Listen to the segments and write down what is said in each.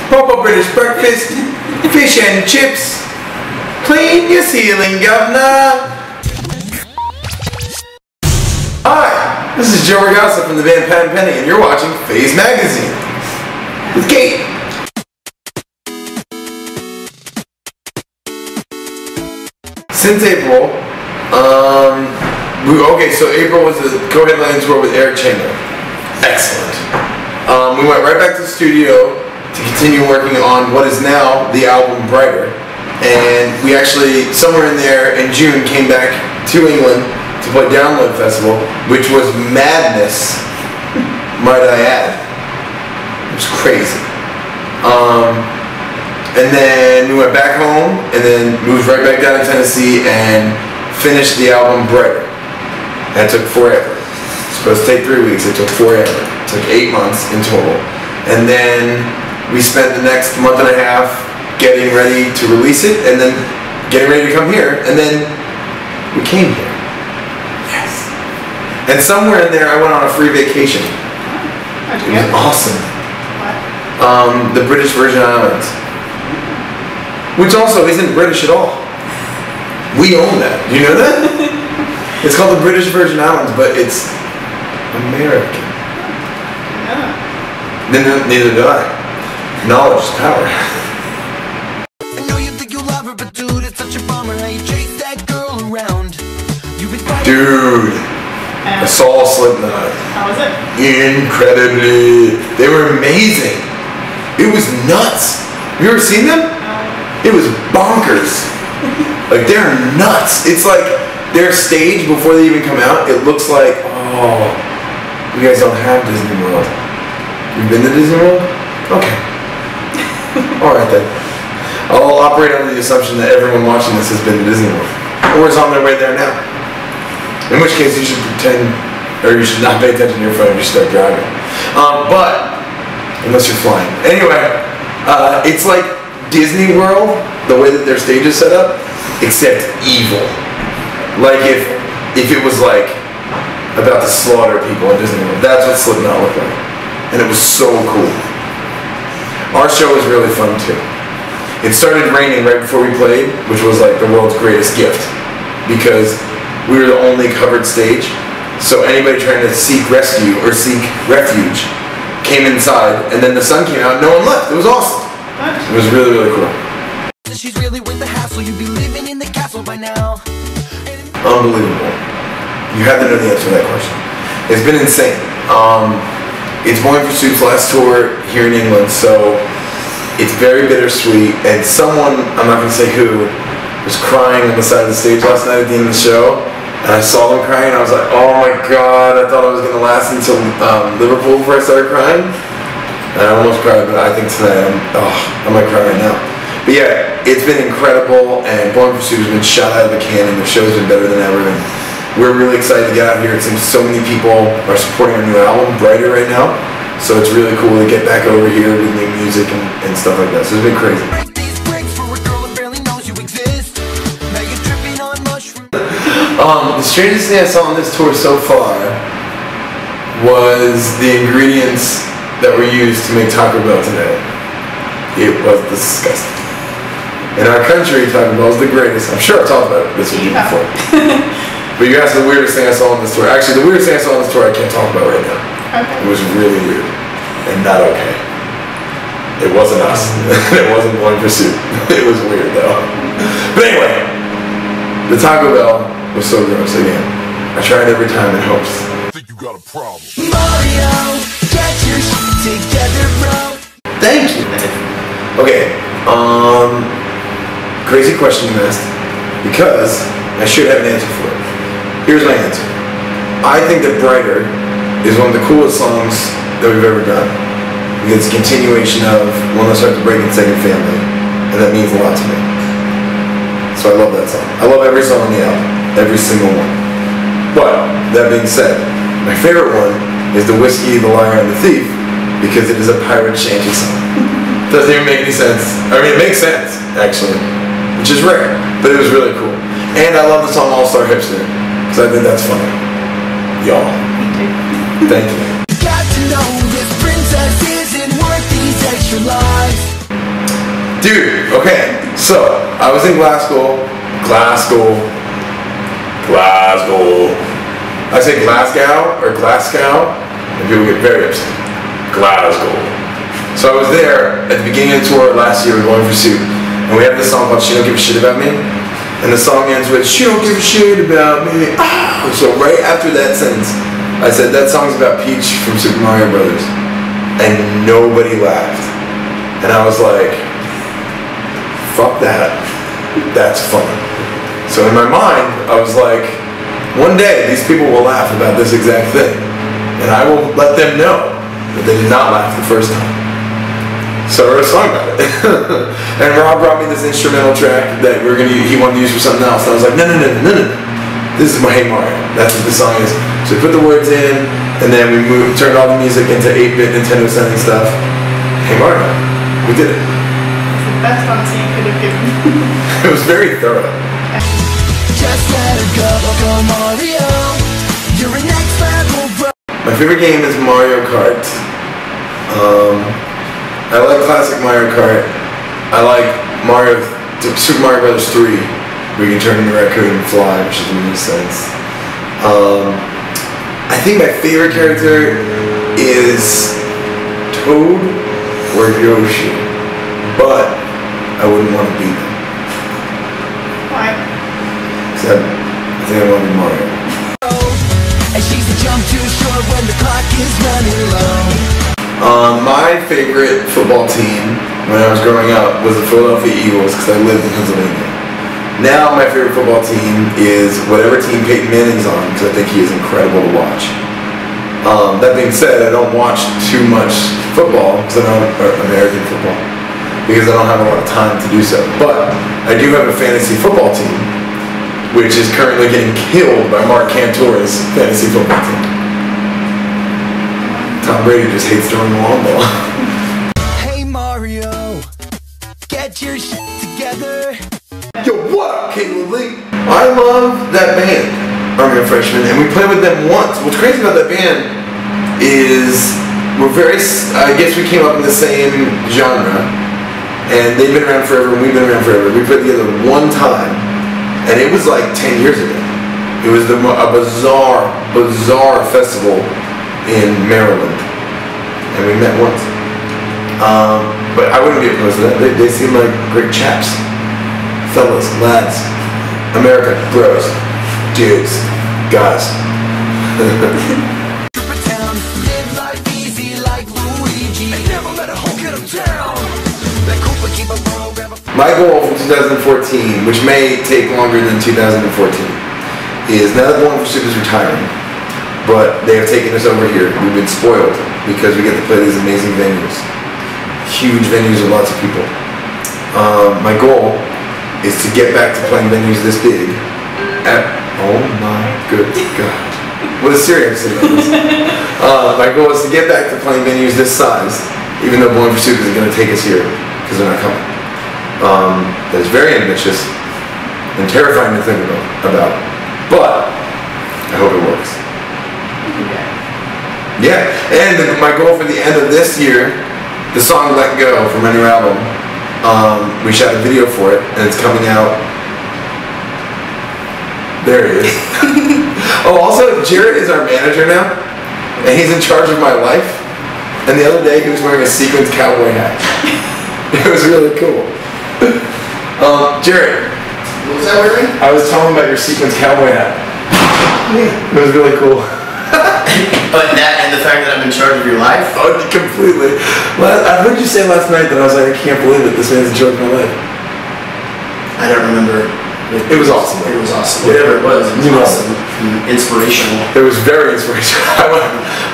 Proper British breakfast, fish and chips. Clean your ceiling, governor. Hi, this is Joe Ragazza from the band Pat and Penny, and you're watching Phase Magazine with Kate. Since April, okay, so April was the co-headlining tour with Eric Chamber. Excellent. We went right back to the studio to continue working on what is now the album Brighter. And we actually, somewhere in there in June, came back to England to play Download Festival, which was madness, might I add. It was crazy. And then we went back home, and then moved right back down to Tennessee and finished the album Brighter. That took forever. It's supposed to take 3 weeks, it took forever. It took 8 months in total. And then we spent the next month and a half getting ready to release it, and then getting ready to come here, and then we came here. Yes. And somewhere in there I went on a free vacation. It was awesome. What? The British Virgin Islands. Which also isn't British at all. We own that. Do you know that? It's called the British Virgin Islands, but it's American. Yeah. Neither do I. Knowledge is power. I know you think you love her, but dude, it's such a bummer how you chase that girl around. You've been fighting. Dude, I saw Slipknot. How was it? Incredibly. They were amazing. It was nuts. Have you ever seen them? No. It was bonkers. Like, they're nuts. It's like their stage before they even come out, it looks like, oh, you guys don't have Disney World. You've been to Disney World? Okay. Alright then. I'll operate under the assumption that everyone watching this has been to Disney World. Or is on their way there now. In which case you should pretend, or you should not pay attention to your phone, you should start driving. But, unless you're flying. Anyway, it's like Disney World, the way that their stage is set up, except evil. Like if it was like about to slaughter people in Disney World. That's what Slipknot looked like. And it was so cool. Our show was really fun too. It started raining right before we played, which was like the world's greatest gift. Because we were the only covered stage. So anybody trying to seek rescue or seek refuge came inside, and then the sun came out and no one left. It was awesome. It was really, really cool. she's really with the hassle. You'd be living in the castle by now. Unbelievable. You have to know the answer to that question. It's been insane. It's Boy in Pursuit's last tour here in England, so it's very bittersweet. And someone, I'm not going to say who, was crying on the side of the stage last night at the end of the show. And I saw them crying, and I was like, oh my god, I thought it was going to last until Liverpool before I started crying. And I almost cried, but I think tonight, I might cry right now. But yeah, it's been incredible, and Boy in Pursuit has been shot out of the cannon. The show's been better than ever, and we're really excited to get out here. It seems so many people are supporting our new album, Brighter, right now. So it's really cool to get back over here with new music and stuff like that. So it's been crazy. The strangest thing I saw on this tour so far was the ingredients that were used to make Taco Bell today. It was disgusting. In our country, Taco Bell is the greatest. I'm sure I've talked about this with you before. But you asked the weirdest thing I saw on this tour. Actually, the weirdest thing I saw on this tour I can't talk about right now. Okay. It was really weird and not okay. It wasn't us. It wasn't Boy in Pursuit. It was weird though. But anyway, the Taco Bell was so gross again. I tried every time in hopes. I think you got a problem. Mario, get your shit together, bro. Thank you. Okay, crazy question you asked, because I should have an answer for it. Here's my answer. I think that Brighter is one of the coolest songs that we've ever done. Because it's a continuation of When Those Hearts Break and Second Family, and that means a lot to me. So I love that song. I love every song on the album. Every single one. But, that being said, my favorite one is The Whiskey, the Liar, and the Thief, because it is a pirate shanty song. Doesn't even make any sense. I mean, it makes sense, actually, which is rare, but it was really cool. And I love the song All-Star Hipster, because I think that's funny. Y'all. Thank you. Got to know this princess isn't worth these extra lives. Dude, okay, so I was in Glasgow. I say Glasgow or Glasgow, and people get very upset. Glasgow. So I was there at the beginning of the tour last year with Going for Soup, and we have this song called She Don't Give a Shit About Me, and the song ends with She Don't Give a Shit About Me. Ah! So right after that sentence, I said that song's about Peach from Super Mario Brothers, and nobody laughed, and I was like, fuck that, that's funny. So in my mind, I was like, one day these people will laugh about this exact thing, and I will let them know that they did not laugh the first time. So I wrote a song about it. And Rob brought me this instrumental track that he wanted to use for something else, and I was like, no. This is my Hey Mario. That's what the song is. So we put the words in, and then we turned all the music into 8-bit Nintendo sounding stuff. Hey Mario. We did it. Best answer you could have given. It was very thorough. Just let it go, Mario. You're an next level, bro. My favorite game is Mario Kart. I like classic Mario Kart. I like Super Mario Brothers 3, where you can turn into a raccoon and fly, which doesn't make sense. I think my favorite character is Toad or Yoshi, but I wouldn't want to be them. Why? Except I think I want to be Mario. And she's a jump too short when the clock is running low. My favorite football team when I was growing up was the Philadelphia Eagles because I lived in Pennsylvania. Now my favorite football team is whatever team Peyton Manning's on because I think he is incredible to watch. That being said, I don't watch too much football American football because I don't have a lot of time to do so. But I do have a fantasy football team, which is currently getting killed by Mark Cantor's fantasy football team. Tom Brady just hates throwing the long ball. Hey Mario, get your shit together. Yo, what? Caleb Lee. I love that band, Army of Freshmen, and we played with them once. What's crazy about that band is I guess we came up in the same genre, and they've been around forever, and we've been around forever. We played together one time, and it was like 10 years ago. It was a bizarre festival in Maryland, and we met once. But I wouldn't be opposed to that. They seem like great chaps. Fellas, lads, America, bros, dudes, guys. Live life easy like Luigi. And never let a hoe get him down. Let Cooper keep a roll, grab a My goal for 2014, which may take longer than 2014, is now that Going for Soup is retiring, but they have taken us over here. We've been spoiled because we get to play these amazing venues. Huge venues with lots of people. My goal is to get back to playing venues this big oh my good God. What a serious thing about this. My goal is to get back to playing venues this size, even though Going for Soup isn't going to take us here because they're not coming. That is very ambitious and terrifying to think about. But I hope it works. Yeah, and my goal for the end of this year, the song Let Go from my new album, we shot a video for it, and it's coming out. There it is. Oh, also, Jared is our manager now, and he's in charge of my life. And the other day, he was wearing a sequined cowboy hat. It was really cool. Jared. What was that wearing? I was telling him about your sequined cowboy hat. It was really cool. But that and the fact that I'm in charge of your life? Oh, completely. Well, I heard you say last night that I was like, I can't believe it, this man's in charge of my life. I don't remember. It was awesome. It was awesome. Yeah. Whatever it was awesome. Inspirational. It was very inspirational.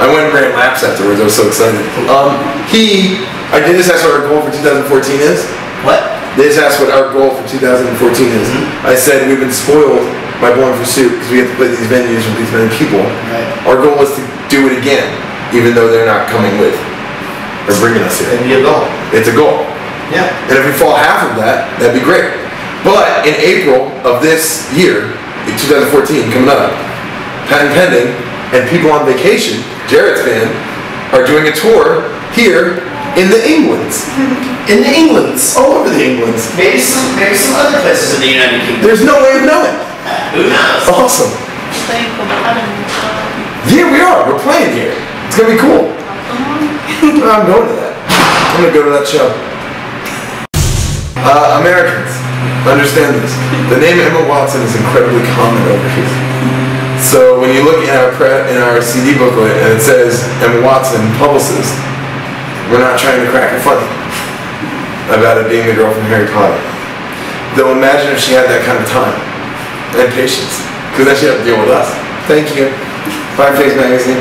I went and ran laps afterwards. I was so excited. I did just ask what our goal for 2014 is. What? They just asked what our goal for 2014 is. I said we've been spoiled by Going for Soup because we have to play these venues with these many people. Right. Our goal is to do it again, even though they're not coming with or bringing us here. It'd be a goal. It's a goal. Yeah. And if we fall half of that, that'd be great. But in April of this year, in 2014, coming up, patent pending, and people on vacation, Jared's band, are doing a tour here In the Englands. In the Englands. All over the Englands. Maybe some other places in the United Kingdom. There's no way of knowing. Who knows? Awesome. Playing for the heaven. Yeah, we are. We're playing here. It's gonna be cool. I'm going to that. I'm gonna go to that show. Americans, understand this. The name Emma Watson is incredibly common over here. So when you look in our CD booklet and it says Emma Watson, publicist, we're not trying to crack it funny about it being the girl from Harry Potter. Though imagine if she had that kind of time and patience, because then she'd have to deal with us. Thank you. Five Face Magazine.